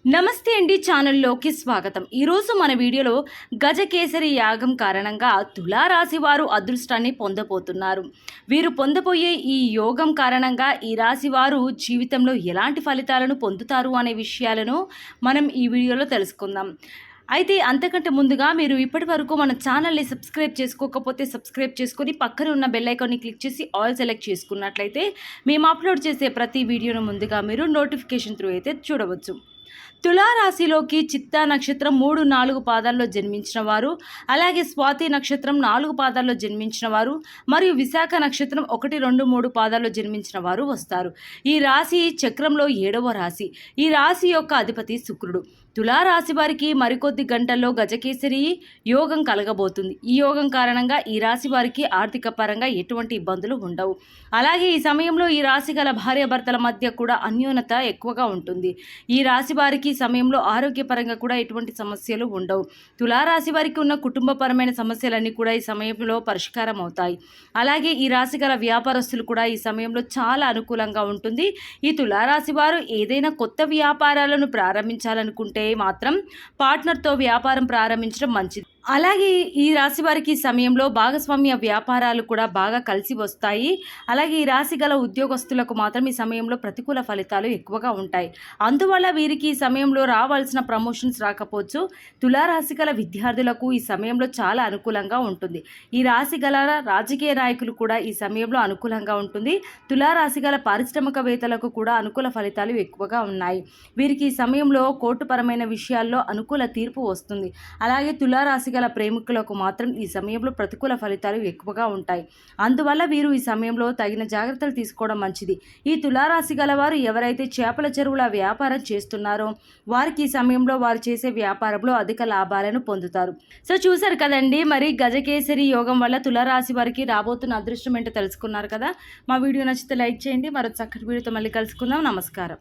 నమస్తే అండి, ఛానల్లోకి స్వాగతం. ఈరోజు మన వీడియోలో గజకేసరి యాగం కారణంగా తులారాశి వారు అదృష్టాన్ని పొందబోతున్నారు. వీరు పొందబోయే ఈ యోగం కారణంగా ఈ రాశి వారు జీవితంలో ఎలాంటి ఫలితాలను పొందుతారు అనే విషయాలను మనం ఈ వీడియోలో తెలుసుకుందాం. అయితే అంతకంటే ముందుగా మీరు ఇప్పటి వరకు మన ఛానల్ని సబ్స్క్రైబ్ చేసుకోకపోతే సబ్స్క్రైబ్ చేసుకొని పక్కన ఉన్న బెల్ ఐకాన్ని క్లిక్ చేసి ఆల్ సెలెక్ట్ చేసుకున్నట్లయితే మేము అప్లోడ్ చేసే ప్రతి వీడియోను ముందుగా మీరు నోటిఫికేషన్ త్రూ అయితే చూడవచ్చు. తులారాశిలోకి చిత్తా నక్షత్రం 3-4 పాదాల్లో జన్మించిన వారు, అలాగే స్వాతి నక్షత్రం 4 పాదాల్లో జన్మించిన వారు మరియు విశాఖ నక్షత్రం 1, 2, 3 పాదాల్లో జన్మించిన వారు వస్తారు. ఈ రాశి చక్రంలో 7వ రాశి. ఈ రాశి యొక్క అధిపతి శుక్రుడు. తులారాశి వారికి మరికొద్ది గంటల్లో గజకేసరి యోగం కలగబోతుంది. ఈ యోగం కారణంగా ఈ రాశి వారికి ఆర్థిక పరంగా ఎటువంటి ఇబ్బందులు ఉండవు. అలాగే ఈ సమయంలో ఈ రాశి గల భార్యాభర్తల మధ్య కూడా అన్యోన్యత ఎక్కువగా ఉంటుంది. ఈ రాశి వారికి సమయంలో ఆరోగ్యపరంగా కూడా ఎటువంటి సమస్యలు ఉండవు. తులారాశి వారికి ఉన్న కుటుంబపరమైన సమస్యలన్నీ కూడా ఈ సమయంలో పరిష్కారం అవుతాయి. అలాగే ఈ రాశి గల వ్యాపారస్తులు కూడా ఈ సమయంలో చాలా అనుకూలంగా ఉంటుంది. ఈ తులారాశి వారు ఏదైనా కొత్త వ్యాపారాలను ప్రారంభించాలనుకుంటే మాత్రం పార్ట్నర్తో వ్యాపారం ప్రారంభించడం మంచిది. అలాగే ఈ రాశి వారికి సమయంలో భాగస్వామ్య వ్యాపారాలు కూడా బాగా కలిసి వస్తాయి. అలాగే ఈ రాశి గల ఉద్యోగస్తులకు మాత్రం ఈ సమయంలో ప్రతికూల ఫలితాలు ఎక్కువగా ఉంటాయి. అందువల్ల వీరికి ఈ సమయంలో రావాల్సిన ప్రమోషన్స్ రాకపోవచ్చు. తులారాశి గల విద్యార్థులకు ఈ సమయంలో చాలా అనుకూలంగా ఉంటుంది. ఈ రాశి గల రాజకీయ నాయకులు కూడా ఈ సమయంలో అనుకూలంగా ఉంటుంది. తులారాశి గల పారిశ్రామికవేత్తలకు కూడా అనుకూల ఫలితాలు ఎక్కువగా ఉన్నాయి. వీరికి ఈ సమయంలో కోర్టుపరమైన విషయాల్లో అనుకూల తీర్పు వస్తుంది. అలాగే తులారాశి గల ప్రేమికులకు మాత్రం ఈ సమయంలో ప్రతికూల ఫలితాలు ఎక్కువగా ఉంటాయి. అందువల్ల వీరు ఈ సమయంలో తగిన జాగ్రత్తలు తీసుకోవడం మంచిది. ఈ తులారాశి గల వారు ఎవరైతే చేపల చెరువుల వ్యాపారం చేస్తున్నారో వారికి ఈ సమయంలో వారు చేసే వ్యాపారంలో అధిక లాభాలను పొందుతారు. సో చూసారు కదండి, మరి గజకేసరి యోగం వల్ల తులారాశి వారికి రాబోతున్న అదృష్టం ఏంటో తెలుసుకున్నారు కదా. మా వీడియో నచ్చితే లైక్ చేయండి. మరో చక్కటి వీడియోతో మళ్ళీ కలుసుకుందాం. నమస్కారం.